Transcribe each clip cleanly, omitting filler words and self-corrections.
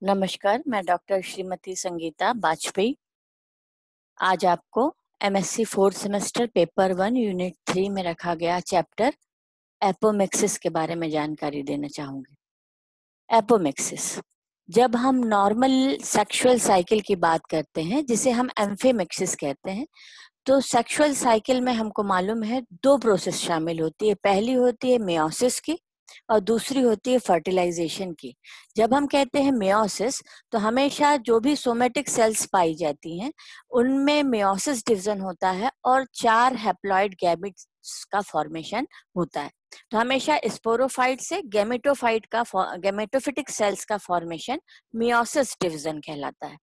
नमस्कार, मैं डॉक्टर श्रीमती संगीता बाजपेयी। आज आपको MSc fourth semester paper 1 unit 3 में रखा गया चैप्टर एपोमिक्सिस के बारे में जानकारी देना चाहूंगी। एपोमिक्सिस, जब हम नॉर्मल सेक्सुअल साइकिल की बात करते हैं जिसे हम एम्फीमिक्सिस कहते हैं, तो सेक्सुअल साइकिल में हमको मालूम है दो प्रोसेस शामिल होती है। पहली होती है मेयोसिस की और दूसरी होती है फर्टिलाइजेशन की। जब हम कहते हैं मेयोसिस, तो हमेशा जो भी सोमेटिक सेल्स पाई जाती हैं उनमें मेयोसिस डिवीजन होता है और 4 हैप्लॉइड गैमेट्स का फॉर्मेशन होता है। तो हमेशा स्पोरोफाइट से गैमेटोफाइट का गैमेटोफिटिक सेल्स का फॉर्मेशन मेयोसिस डिवीजन कहलाता है।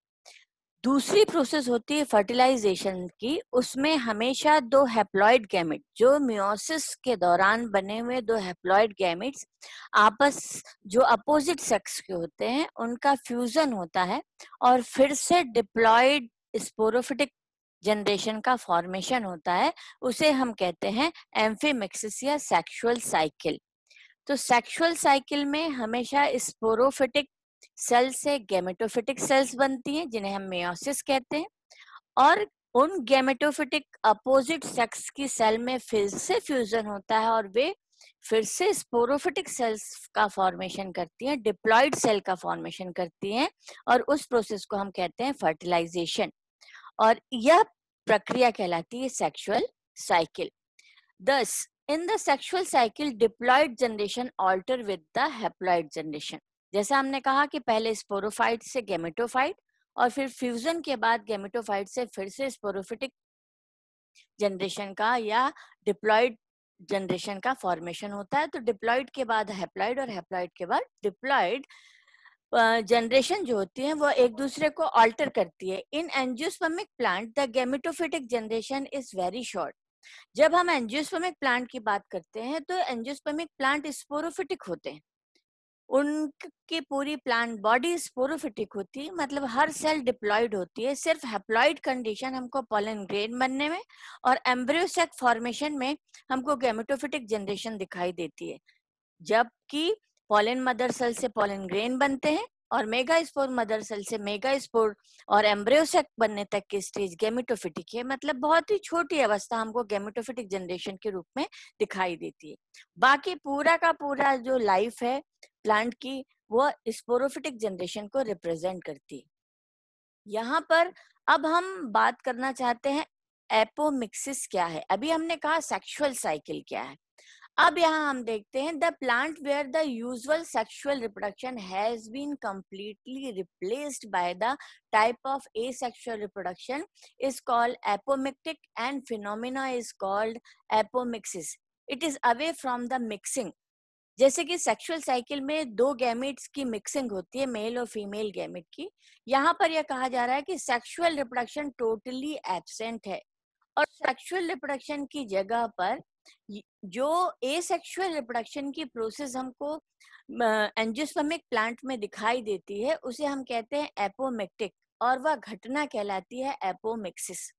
दूसरी प्रोसेस होती है फर्टिलाइजेशन की। उसमें हमेशा दो हैप्लॉइड गैमेट, जो मियोसिस के दौरान बने हुए दो हैप्लॉइड गैमेट्स आपस जो अपोजिट सेक्स के होते हैं उनका फ्यूजन होता है और फिर से डिप्लॉइड स्पोरोफिटिक जनरेशन का फॉर्मेशन होता है। उसे हम कहते हैं एम्फीमिक्सिस या सेक्सुअल साइकिल। तो सेक्सुअल साइकिल में हमेशा स्पोरोफिटिक सेल से गैमेटोफिटिक सेल्स बनती हैं जिन्हें हम मेयोसिस कहते हैं, और उन गैमेटोफिटिक अपोजिट सेक्स की सेल में फिर से फ्यूजन होता है और वे फिर से स्पोरोफिटिक सेल्स का फॉर्मेशन करती हैं, डिप्लॉइड सेल का फॉर्मेशन करती हैं, और उस प्रोसेस को हम कहते हैं फर्टिलाइजेशन। और यह प्रक्रिया कहलाती है sexual cycle. Thus, in the sexual cycle, diploid generation alter with the haploid generation. जैसा हमने कहा कि पहले स्पोरोफाइट से गैमेटोफाइट और फिर फ्यूजन के बाद गैमेटोफाइट से फिर से स्पोरोफिटिक जनरेशन का या डिप्लॉइड जनरेशन का फॉर्मेशन होता है। तो डिप्लॉइड के बाद हैप्लॉइड और हैप्लॉइड के बाद डिप्लॉइड जनरेशन जो होती है वो एक दूसरे को ऑल्टर करती है। In angiospermic plant the gametophytic generation is very short. जब हम एंजियोस्पर्मिक प्लांट की बात करते हैं तो एंजियोस्पर्मिक प्लांट स्पोरोफिटिक होते हैं। उनकी पूरी प्लांट बॉडी स्पोरोफिटिक होती है, मतलब हर सेल डिप्लॉइड होती है। सिर्फ हैप्लॉइड कंडीशन हमको पॉलन ग्रेन बनने में और एम्ब्रियो सेक फॉर्मेशन में हमको गैमेटोफिटिक जनरेशन दिखाई देती है। जबकि पॉलन मदर सेल से पॉलन ग्रेन बनते हैं और मेगास्पोर मदर सेल से मेगास्पोर और एम्ब्रियोसेक बनने तक की स्टेज गैमेटोफिटिक है। मतलब बहुत ही छोटी अवस्था हमको गैमेटोफिटिक जनरेशन के रूप में दिखाई देती है। बाकी पूरा का पूरा जो लाइफ है प्लांट की, वो स्पोरोफिटिक जनरेशन को रिप्रेजेंट करती है। यहाँ पर अब हम बात करना चाहते हैं एपोमिक्सिस क्या है। अभी हमने कहा सेक्सुअल साइकिल क्या है। अब यहाँ हम देखते हैं the plant where the usual sexual reproduction has been completely replaced by the type of asexual reproduction is called apomictic and phenomena is called apomixis. It is away from the mixing. जैसे कि sexual cycle में दो gametes की mixing होती है, mail और female gamete की। यहाँ पर यह कहा जा रहा है कि सेक्सुअल रिप्रोडक्शन टोटली एब्सेंट है और सेक्सुअल रिप्रोडक्शन की जगह पर जो एसेक्सुअल रिप्रोडक्शन की प्रोसेस हमको एंजियोस्पर्मिक प्लांट में दिखाई देती है उसे हम कहते हैं एपोमिक्टिक, और वह घटना कहलाती है एपोमिक्सिस।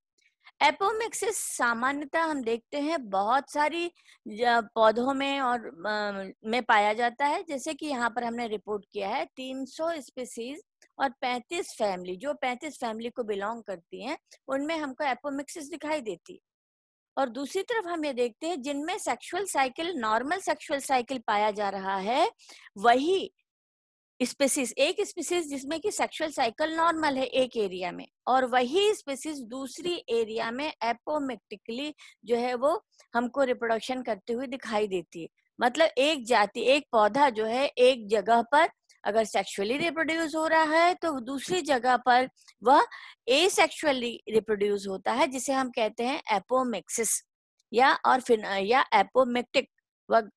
एपोमिक्सिस सामान्यतः हम देखते हैं बहुत सारी पौधों में और में पाया जाता है। जैसे कि यहाँ पर हमने रिपोर्ट किया है 300 स्पीसीज और 35 फैमिली, जो 35 फैमिली को बिलोंग करती हैं उनमें हमको एपोमिक्सिस दिखाई देती है। और दूसरी तरफ हम ये देखते हैं जिनमें sexual cycle, normal sexual cycle पाया जा रहा है, वही स्पीसीज, एक स्पीसीज जिसमें कि सेक्सुअल साइकिल नॉर्मल है एक एरिया में, और वही स्पीसीज दूसरी एरिया में एपोमिक्टिकली जो है वो हमको रिप्रोडक्शन करते हुए दिखाई देती है। मतलब एक जाति, एक पौधा जो है एक जगह पर अगर सेक्सुअली रिप्रोड्यूस हो रहा है तो दूसरी जगह पर वह एसेक्सुअली रिप्रोड्यूस होता है, जिसे हम कहते हैं एपोमिक्सिस या और फिर या एपोमिक्टिक वह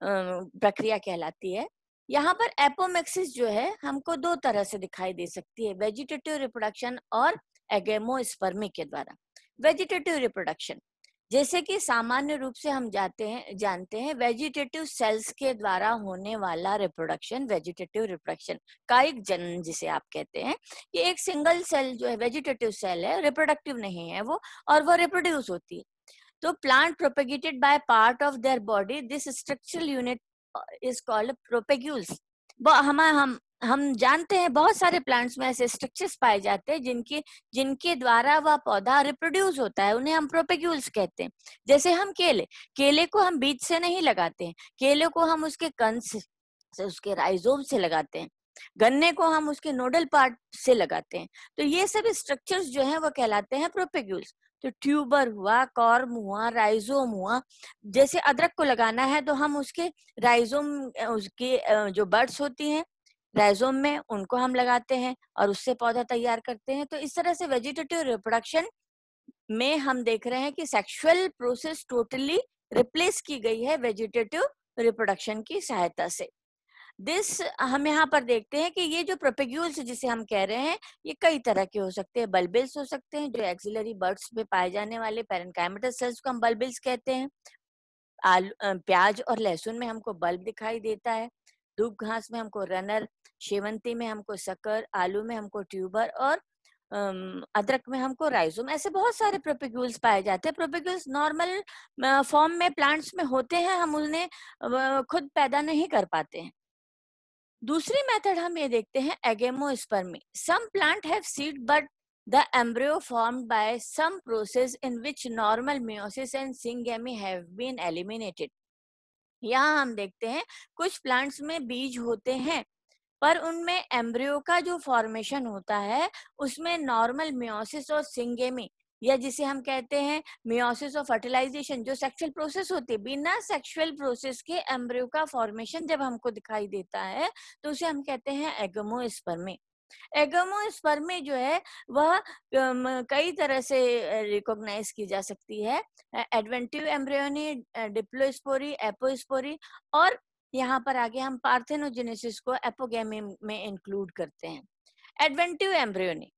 प्रक्रिया कहलाती है। यहाँ पर एपोमिक्सिस जो है हमको दो तरह से दिखाई दे सकती है, वेजिटेटिव रिप्रोडक्शन और एगेमोस्पर्मी के द्वारा। वेजिटेटिव रिप्रोडक्शन, जैसे कि सामान्य रूप से हम जानते हैं वेजिटेटिव सेल्स के द्वारा होने वाला रिप्रोडक्शन, वेजिटेटिव रिप्रोडक्शन कायिक जनन जिसे आप कहते हैं, ये एक सिंगल सेल जो है वेजिटेटिव सेल है, रिप्रोडक्टिव नहीं है वो, और वो रिप्रोड्यूस होती है। तो plant propagated by part of their body, this structural unit is called propagules. हम हम जानते हैं बहुत सारे प्लांट्स में ऐसे स्ट्रक्चर्स पाए जाते हैं जिनके द्वारा वह पौधा रिप्रोड्यूस होता है, उन्हें हम प्रोपेग्यूल्स कहते हैं। जैसे हम केले को हम बीज से नहीं लगाते हैं, केले को हम उसके कंद से उसके राइजोम से लगाते हैं, गन्ने को हम उसके नोडल पार्ट से लगाते हैं। तो ये सब स्ट्रक्चर्स जो हैं वो कहलाते हैं प्रोपेग्यूल्स। तो ट्यूबर हुआ, कॉर्म हुआ, राइजोम हुआ। जैसे अदरक को लगाना है तो हम उसके राइजोम, उसके जो बर्ड्स होती हैं राइजोम में, उनको हम लगाते हैं और उससे पौधा तैयार करते हैं। तो इस तरह से वेजिटेटिव रिप्रोडक्शन में हम देख रहे हैं कि सेक्सुअल प्रोसेस टोटली रिप्लेस की गई है वेजिटेटिव रिप्रोडक्शन की सहायता से। दिस हम यहाँ पर देखते हैं कि ये जो प्रोपेग्यूल्स जिसे हम कह रहे हैं, ये कई तरह के हो सकते हैं। बल्बिल्स हो सकते हैं, जो एक्सिलरी बर्ड्स में पाए जाने वाले पैरेन्काइमेटस सेल्स को हम बल्बिल्स कहते हैं। प्याज और लहसुन में हमको बल्ब दिखाई देता है, दूब घास में हमको रनर, शेवंती में हमको सकर, आलू में हमको ट्यूबर और अदरक में हमको राइजोम। ऐसे बहुत सारे प्रोपेग्यूल्स पाए जाते हैं। प्रोपेग्यूल्स नॉर्मल फॉर्म में प्लांट्स में होते हैं, हम उन्हें खुद पैदा नहीं कर पाते हैं। दूसरी मेथड हम ये देखते हैं agamospermy. Some plant have seed but the embryo formed by some process in which normal meiosis and syngamy have been eliminated। यहाँ हम देखते हैं कुछ प्लांट्स में बीज होते हैं, पर उनमें एम्ब्रियो का जो फॉर्मेशन होता है उसमें नॉर्मल मियोसिस और सिंगेमी, या जिसे हम कहते हैं मियोसिस और फर्टिलाइजेशन, जो सेक्सुअल प्रोसेस होती है, बिना सेक्सुअल प्रोसेस के एम्ब्रियो का फॉर्मेशन जब हमको दिखाई देता है तो उसे हम कहते हैं एगोमोस्पर्मी। एगोमोस्पर्मी जो है वह कई तरह से रिकॉग्नाइज की जा सकती है। एडवेंटिव एम्ब्रियोनी, डिप्लोस्पोरी, एपोस्पोरी, और यहाँ पर आगे हम पार्थेनोजेनेसिस को एपोगेमी में इंक्लूड करते हैं। Adventive embryony,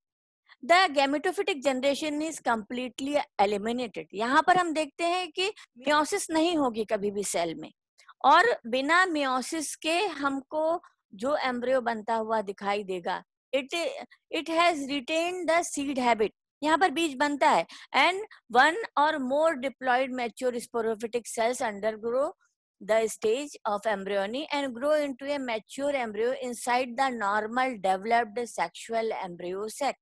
the gametophytic generation is completely eliminated. यहाँ पर हम देखते हैं कि मियोसिस नहीं होगी कभी भी सेल में, और बिना मियोसिस के हमको जो एम्ब्रियो बनता हुआ दिखाई देगा, it has retain the seed habit. यहाँ पर बीज बनता है, and one or more diploid mature sporophytic cells undergo the stage of embryony and grow into a mature embryo inside the normal developed sexual embryo sac।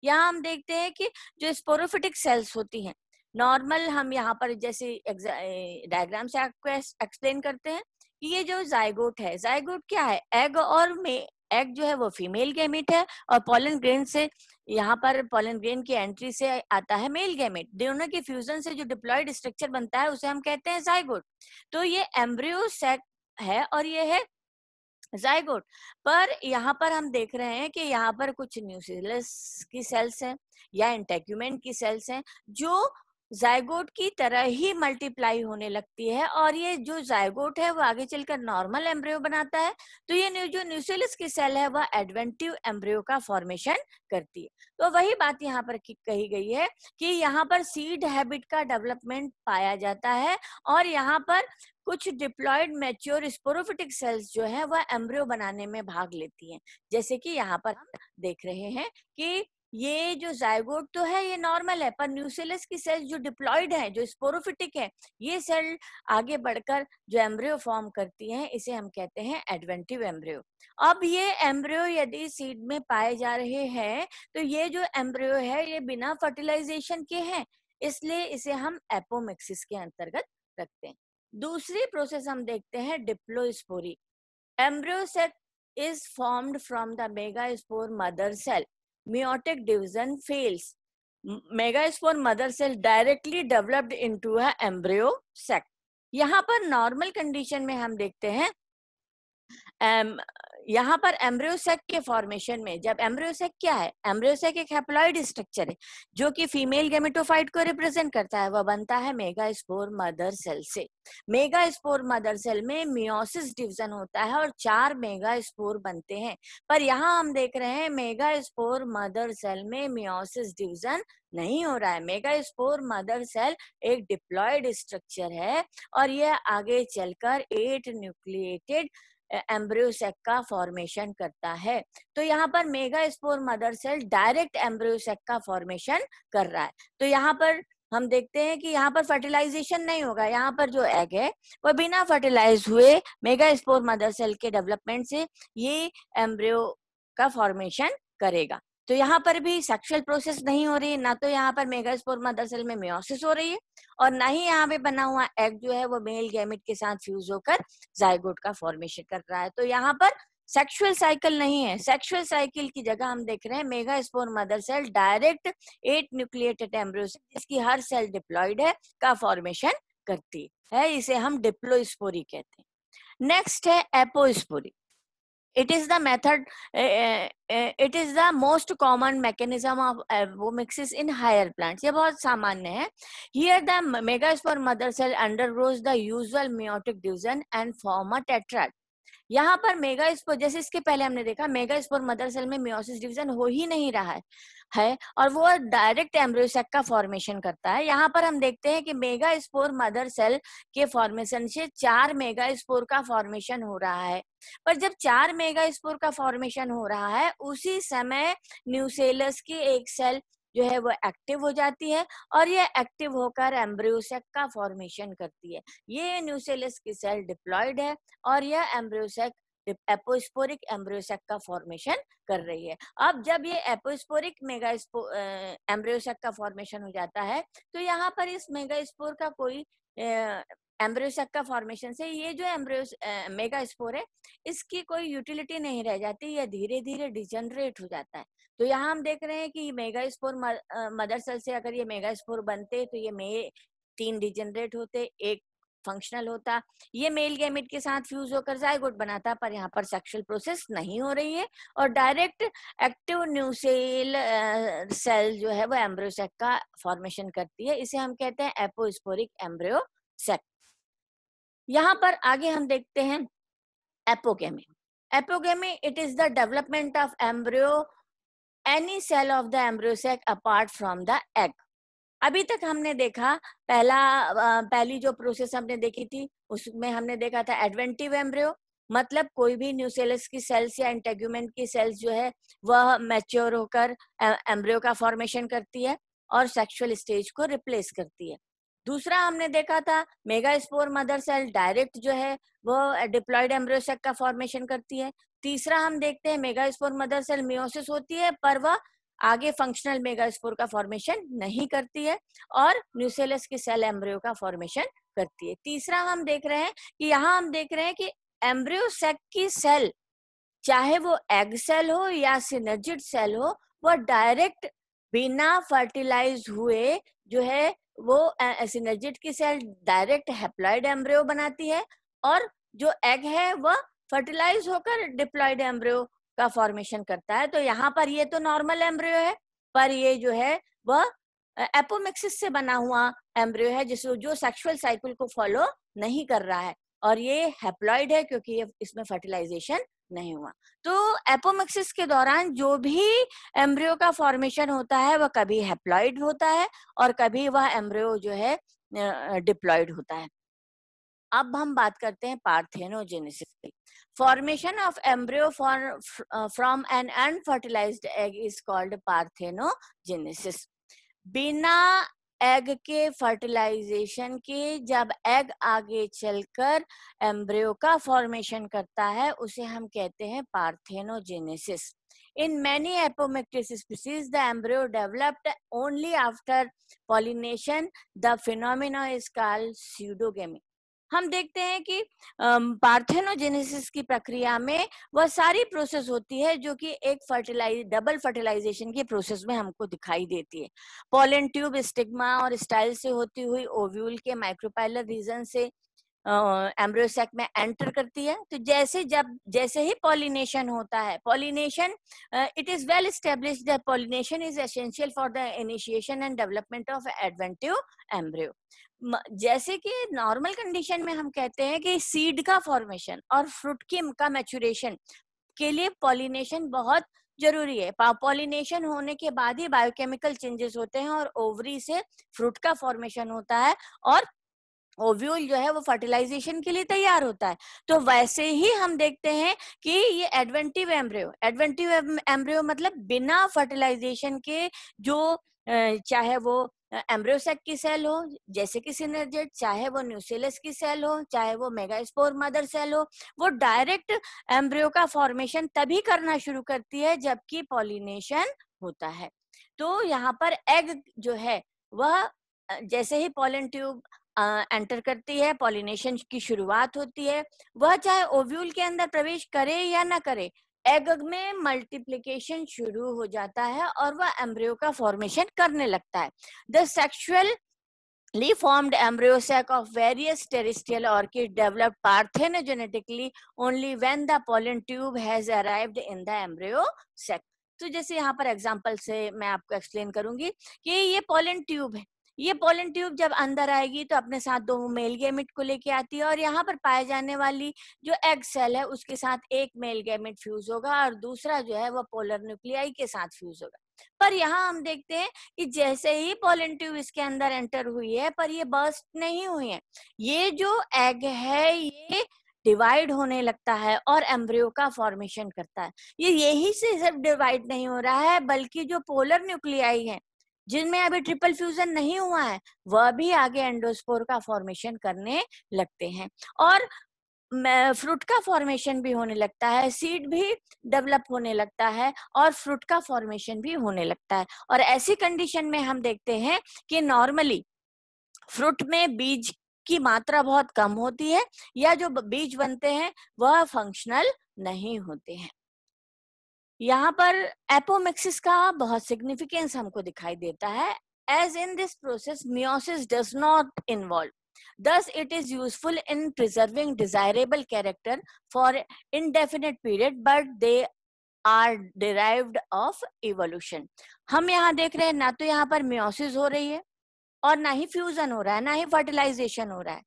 यहाँ हम देखते हैं कि जो स्पोरोफिटिक सेल्स होती हैं नॉर्मल, हम यहाँ पर जैसे डायग्राम से आपको एक्सप्लेन करते हैं कि ये जो जाइगोट है, जाइगोट क्या है? एग और एग जो है वो फीमेल गैमेट है, और पॉलन ग्रेन से, यहाँ पर पॉलन ग्रेन की एंट्री से आता है मेल गैमेट। दोनों के फ्यूजन से जो डिप्लॉयड स्ट्रक्चर बनता है उसे हम कहते हैं जाइगोट। तो ये एम्ब्रियो सेक है और ये है जाइगोट। पर यहाँ पर हम देख रहे हैं कि यहाँ पर कुछ न्यूक्लियस की सेल्स हैं या इंटेग्यूमेंट की सेल्स हैं जो जाइगोट की तरह ही मल्टीप्लाई होने लगती है, और ये जो जाइगोट है वो आगे चलकर नॉर्मल एम्ब्रियो बनाता है। तो ये जो न्यूक्लियस की सेल है वह एडवेंटिव एम्ब्रियो का फॉर्मेशन करती है। तो वही बात यहाँ पर कही गई है कि यहाँ पर सीड हैबिट का डेवलपमेंट पाया जाता है, और यहाँ पर कुछ डिप्लॉयड मैच्योर स्पोरोफिटिक सेल्स जो है वह एम्ब्रियो बनाने में भाग लेती हैं। जैसे कि यहाँ पर हम देख रहे हैं कि ये जो जाइगोट तो है ये नॉर्मल है, पर न्यूक्लियस की सेल्स जो डिप्लॉयड है, जो स्पोरोफिटिक है, ये सेल आगे बढ़कर जो एम्ब्रियो फॉर्म करती हैं, इसे हम कहते हैं एडवेंटिव एम्ब्रियो। अब ये एम्ब्रियो यदि सीड में पाए जा रहे हैं तो ये जो एम्ब्रियो है ये बिना फर्टिलाइजेशन के हैं, इसलिए इसे हम एपोमिक्सिस के अंतर्गत रखते हैं। दूसरी प्रोसेस हम देखते हैं diplospory. Embryo sac is formed from the megaspore mother cell. meiotic division fails, megaspore mother cell directly developed into a embryo sac। यहाँ पर नॉर्मल कंडीशन में हम देखते हैं यहाँ पर एम्ब्रियो सेक के फॉर्मेशन में, जब एम्ब्रियो सेक क्या है? एम्ब्रियो सेक एक हैप्लॉइड स्ट्रक्चर है जो कि फीमेल गैमेटोफाइट को रिप्रेजेंट करता है। वह बनता है मेगास्पोर मदर सेल से। मेगास्पोर मदर सेल में मियोसिस डिवीजन होता है और 4 मेगास्पोर बनते हैं। पर यहाँ हम देख रहे हैं मेगास्पोर मदर सेल में मियोसिस डिवीजन नहीं हो रहा है। मेगास्पोर मदर सेल एक डिप्लॉयड स्ट्रक्चर है और यह आगे चलकर 8 न्यूक्लिएटेड एम्ब्रियो सेक का फॉर्मेशन करता है। तो यहाँ पर megaspore mother cell direct embryo sac का फॉर्मेशन कर रहा है। तो यहाँ पर हम देखते हैं कि यहाँ पर फर्टिलाइजेशन नहीं होगा, यहाँ पर जो एग है वो बिना फर्टिलाइज हुए मेगास्पोर मदर सेल के डेवलपमेंट से ये एम्ब्रियो का फॉर्मेशन करेगा। तो यहाँ पर भी सेक्सुअल प्रोसेस नहीं हो रही है, ना तो यहाँ पर मेगास्पोर मदर सेल में मेयोसिस हो रही है और ना ही यहाँ पे बना हुआ एग जो है वो मेल गैमेट के साथ फ्यूज होकर जाइगोट का फॉर्मेशन कर रहा है। तो यहाँ पर सेक्सुअल साइकिल नहीं है। सेक्सुअल साइकिल की जगह हम देख रहे हैं megaspore mother cell direct 8 nucleated embryo जिसकी हर सेल डिप्लॉइड है का फॉर्मेशन करती है, इसे हम डिप्लोस्पोरी कहते हैं। नेक्स्ट है apospory. It is the method, it is the most common mechanism of apomixis in higher plants. ये बहुत सामान्य है। Here the megaspore mother cell undergoes the usual meiotic division and form a tetrad. यहाँ पर megaspore, जैसे इसके पहले हमने देखा मेगास्पोर मदर सेल में मियोसिस डिवीजन हो ही नहीं रहा है और वो डायरेक्ट एम्ब्रियो सैक का फॉर्मेशन करता है। यहाँ पर हम देखते हैं कि मेगास्पोर मदर सेल के फॉर्मेशन से 4 मेगास्पोर का फॉर्मेशन हो रहा है। पर जब 4 मेगास्पोर का फॉर्मेशन हो रहा है उसी समय न्यूसेलस की एक सेल जो है वो एक्टिव हो जाती है और ये एक्टिव होकर एम्ब्रियो सैक का फॉर्मेशन करती है। ये न्यूसेलस की सेल डिप्लॉइड है और यह एम्ब्रियो सैक एपोस्पोरिक एम्ब्रियो सैक का फॉर्मेशन कर रही है। अब जब ये एपोस्पोरिक एम्ब्रियो सैक का फॉर्मेशन हो जाता है तो यहाँ पर इस मेगास्पोर का कोई एम्ब्रियो सैक का फॉर्मेशन से ये जो एम्ब्रियो मेगास्पोर है इसकी कोई यूटिलिटी नहीं रह जाती, यह धीरे धीरे डिजनरेट हो जाता है। तो यहाँ हम देख रहे हैं कि मेगास्पोर मदर सेल से अगर ये मेगास्पोर बनते तो ये 3 डिजनरेट होते, एक फंक्शनल होता, ये मेल गैमेट के साथ फ्यूज होकर जाइगोट बनाता, पर यहाँ पर सेक्सुअल प्रोसेस नहीं हो रही है और डायरेक्ट एक्टिव न्यूसेल सेल जो है वो एम्ब्रियो सैक का फॉर्मेशन करती है। इसे हम कहते हैं एपोस्पोरिक एम्ब्रियो सैक। यहाँ पर आगे हम देखते हैं apogamy. Apogamy it is the development of embryo any cell of the embryo sac apart from the egg. अभी तक हमने देखा पहली जो प्रोसेस हमने देखी थी उसमें हमने देखा था एडवेंटिव एम्ब्रियो, मतलब कोई भी न्यूसेलस की सेल्स या इंटेग्यूमेंट की सेल्स जो है वह मैच्योर होकर एम्ब्रियो का फॉर्मेशन करती है और सेक्सुअल स्टेज को रिप्लेस करती है। दूसरा हमने देखा था मेगास्पोर मदर सेल डायरेक्ट जो है वो डिप्लॉइड एम्ब्रियो सैक का फॉर्मेशन करती है। तीसरा हम देखते हैं मेगास्पोर मदर सेल मियोसिस होती है पर वह आगे फंक्शनल मेगास्पोर का फॉर्मेशन नहीं करती है और न्यूसेलस की सेल एम्ब्रियो का फॉर्मेशन करती है। तीसरा हम देख रहे हैं कि यहाँ हम देख रहे हैं कि एम्ब्रियो सैक की सेल चाहे वो एग सेल हो या सिनर्जिड सेल हो वह डायरेक्ट बिना फर्टिलाइज हुए जो है वो सिनर्जिड की सेल डायरेक्ट हैप्लॉइड एम्ब्रियो बनाती है और जो एग है वह फर्टिलाइज होकर डिप्लॉइड एम्ब्रियो का फॉर्मेशन करता है। तो यहाँ पर ये तो नॉर्मल एम्ब्रियो है पर ये जो है वह एपोमिक्सिस से बना हुआ एम्ब्रियो है जो सेक्सुअल साइकिल को फॉलो नहीं कर रहा है और ये हैप्लॉइड है क्योंकि ये इसमें फर्टिलाइजेशन नहीं हुआ। तो एपोमिक्सिस के दौरान जो भी एम्ब्रियो का फॉर्मेशन होता है वह कभी हैप्लॉइड होता है और कभी वह एम्ब्रियो जो है डिप्लॉइड होता है। अब हम बात करते हैं पार्थेनोजेनेसिस की। Formation of embryo from an unfertilized egg is called parthenogenesis. बिना एग के फर्टिलाइजेशन के जब एग आगे चलकर एम्ब्रियो का फॉर्मेशन करता है उसे हम कहते हैं parthenogenesis. In many apomictis species, the embryo developed only after pollination. The phenomenon is called pseudogamy. हम देखते हैं कि पार्थेनोजेनेसिस की प्रक्रिया में वह सारी प्रोसेस होती है जो कि एक डबल फर्टिलाइजेशन की प्रोसेस में हमको दिखाई देती है। पोलन ट्यूब स्टिग्मा और स्टाइल से होती हुई ओव्यूल के माइक्रोपाइलर रीजन से एम्ब्रियो सैक में एंटर करती है। तो जैसे ही पॉलिनेशन होता है, pollination it is well established that pollination is essential for the initiation and development of adventive embryo. जैसे कि नॉर्मल कंडीशन में हम कहते हैं कि सीड का फॉर्मेशन और फ्रूट का मैच्योरेशन के लिए पॉलिनेशन बहुत जरूरी है। पॉलिनेशन होने के बाद ही बायोकेमिकल चेंजेस होते हैं और ओवरी से फ्रूट का फॉर्मेशन होता है और ओव्यूल जो है वो फर्टिलाइजेशन के लिए तैयार होता है। तो वैसे ही हम देखते हैं कि ये एडवेंटिव एम्ब्रियो मतलब बिना फर्टिलाइजेशन के जो चाहे वो एम्ब्रियोसेक की सेल हो जैसे कि सिनर्जेट, चाहे वो न्यूसेलस की सेल हो, चाहे वो मेगास्पोर मदर सेल हो, वो डायरेक्ट एम्ब्रियो का फॉर्मेशन तभी करना शुरू करती है जबकि पॉलिनेशन होता है। तो यहाँ पर एग जो है वह जैसे ही पॉलन ट्यूब एंटर करती है, पॉलिनेशन की शुरुआत होती है, वह चाहे ओव्यूल के अंदर प्रवेश करे या ना करे, एग में मल्टीप्लिकेशन शुरू हो जाता है और वह एम्ब्रियो का फॉर्मेशन करने लगता है। The sexually formed embryo sac of various terrestrial orchids developed parthenogenetically only when the pollen tube has arrived in the embryo sac. तो जैसे यहाँ पर एग्जांपल से मैं आपको एक्सप्लेन करूंगी कि ये पोलन ट्यूब है, ये पोलन ट्यूब जब अंदर आएगी तो अपने साथ दो मेल गैमेट को लेके आती है और यहाँ पर पाए जाने वाली जो एग सेल है उसके साथ एक मेल गैमेट फ्यूज होगा और दूसरा जो है वो पोलर न्यूक्लियाई के साथ फ्यूज होगा। पर यहाँ हम देखते हैं कि जैसे ही पोलन ट्यूब इसके अंदर एंटर हुई है पर ये बर्स्ट नहीं हुई है, ये जो एग है ये डिवाइड होने लगता है और एम्ब्रियो का फॉर्मेशन करता है। ये यही से सिर्फ डिवाइड नहीं हो रहा है बल्कि जो पोलर न्यूक्लियाई है जिनमें अभी ट्रिपल फ्यूजन नहीं हुआ है वह भी आगे एंडोस्पोर का फॉर्मेशन करने लगते हैं और फ्रूट का फॉर्मेशन भी होने लगता है, सीड भी डेवलप होने लगता है और फ्रूट का फॉर्मेशन भी होने लगता है। और ऐसी कंडीशन में हम देखते हैं कि नॉर्मली फ्रूट में बीज की मात्रा बहुत कम होती है या जो बीज बनते हैं वह फंक्शनल नहीं होते हैं। यहाँ पर एपोमिक्सिस का बहुत सिग्निफिकेंस हमको दिखाई देता है। As in this process meiosis does not involve, thus it is useful in preserving desirable character for indefinite period, but they are derived of evolution. हम यहाँ देख रहे हैं ना तो यहाँ पर meiosis हो रही है और ना ही फ्यूजन हो रहा है, ना ही फर्टिलाइजेशन हो रहा है,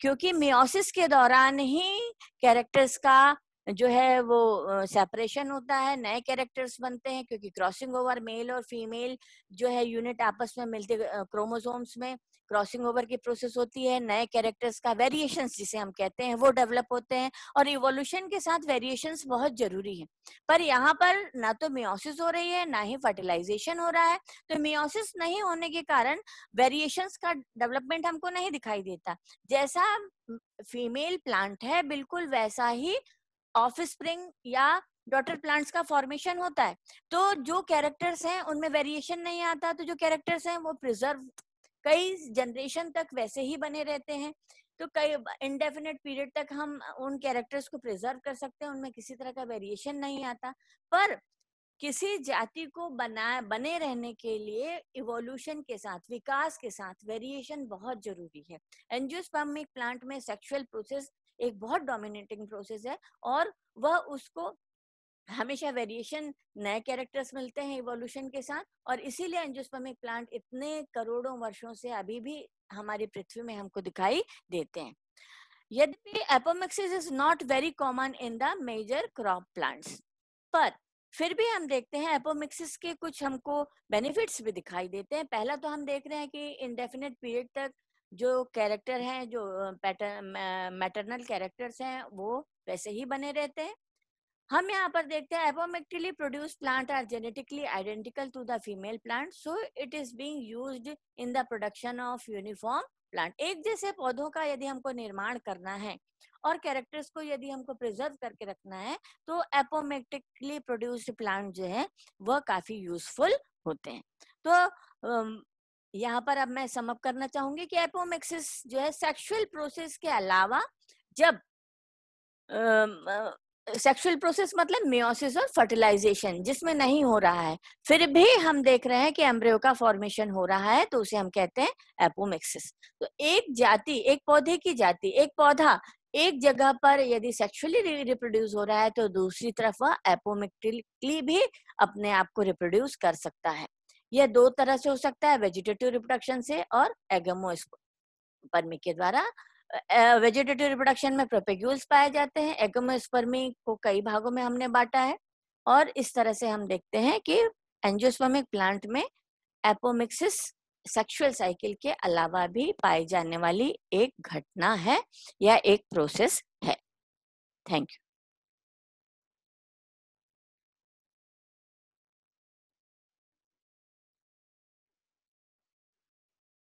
क्योंकि meiosis के दौरान ही कैरेक्टर्स का जो है वो सेपरेशन होता है, नए कैरेक्टर्स बनते हैं क्योंकि क्रॉसिंग ओवर मेल और फीमेल जो है यूनिट आपस में मिलते क्रोमोसोम्स में क्रॉसिंग ओवर की प्रोसेस होती है, नए कैरेक्टर्स का वेरिएशंस जिसे हम कहते हैं वो डेवलप होते हैं और इवोल्यूशन के साथ वेरिएशंस बहुत जरूरी है। पर यहाँ पर ना तो मियोसिस हो रही है ना ही फर्टिलाइजेशन हो रहा है, तो मियोसिस नहीं होने के कारण वेरिएशंस का डेवलपमेंट हमको नहीं दिखाई देता। जैसा फीमेल प्लांट है बिल्कुल वैसा ही ऑफस्प्रिंग या डॉटर प्लांट्स का फॉर्मेशन होता है। तो जो कैरेक्टर्स हैं उनमें वेरिएशन नहीं आता, तो जो कैरेक्टर्स हैं वो प्रिजर्व कई जनरेशन तक वैसे ही बने रहते हैं। तो कई इंडेफिनिट पीरियड तक हम उन कैरेक्टर्स को प्रिजर्व कर सकते हैं, उनमें किसी तरह का वेरिएशन नहीं आता। पर किसी जाति को बने रहने के लिए इवोल्यूशन के साथ, विकास के साथ वेरिएशन बहुत जरूरी है। एंजियोस्पर्मिक प्लांट में सेक्सुअल प्रोसेस एक बहुत डोमिनेटिंग प्रोसेस है और वह उसको हमेशा वेरिएशन, नए कैरेक्टर्स मिलते हैं इवोल्यूशन के साथ और इसीलिए एंजियोस्पर्मिक प्लांट इतने करोड़ों वर्षों से अभी भी हमारी पृथ्वी में हमको दिखाई देते हैं। यद्यपि apomixis is not very common in the major crop plants, पर फिर भी हम देखते हैं एपोमिक्सिस के कुछ हमको बेनिफिट्स भी दिखाई देते हैं। पहला तो हम देख रहे हैं कि इंडेफिनिट पीरियड तक जो कैरेक्टर हैं, जो मैटरनल कैरेक्टर्स हैं वो वैसे ही बने रहते हैं। हम यहाँ पर देखते हैं apomictically produce plant are genetically identical to the female plant, so it is being used in the production of uniform plant. एक जैसे पौधों का यदि हमको निर्माण करना है और कैरेक्टर्स को यदि हमको प्रिजर्व करके रखना है तो एपोमिक्टिकली प्रोड्यूस्ड प्लांट जो है वह काफी यूजफुल होते हैं। तो यहाँ पर अब मैं सम अप करना चाहूंगी कि एपोमिक्सिस जो है सेक्सुअल प्रोसेस के अलावा, जब सेक्सुअल प्रोसेस मतलब मियोसिस और फर्टिलाइजेशन जिसमें नहीं हो रहा है, फिर भी हम देख रहे हैं कि एम्ब्रियो का फॉर्मेशन हो रहा है, तो उसे हम कहते हैं एपोमिक्सिस। तो एक जाति, एक पौधे की जाति, एक पौधा एक जगह पर यदि सेक्सुअली रिप्रोड्यूस हो रहा है तो दूसरी तरफ वह एपोमिक्टिकली भी अपने आप को रिप्रोड्यूस कर सकता है। यह दो तरह से हो सकता है, वेजिटेटिव रिप्रोडक्शन से और एगोमोस्पर्मी के द्वारा। वेजिटेटिव रिप्रोडक्शन में प्रोपेग्यूल्स पाए जाते हैं, एगोमोस्पर्मी को कई भागों में हमने बांटा है और इस तरह से हम देखते हैं कि एंजियोस्पर्मिक प्लांट में एपोमिक्सिस सेक्सुअल साइकिल के अलावा भी पाई जाने वाली एक घटना है या एक प्रोसेस है। Thank you.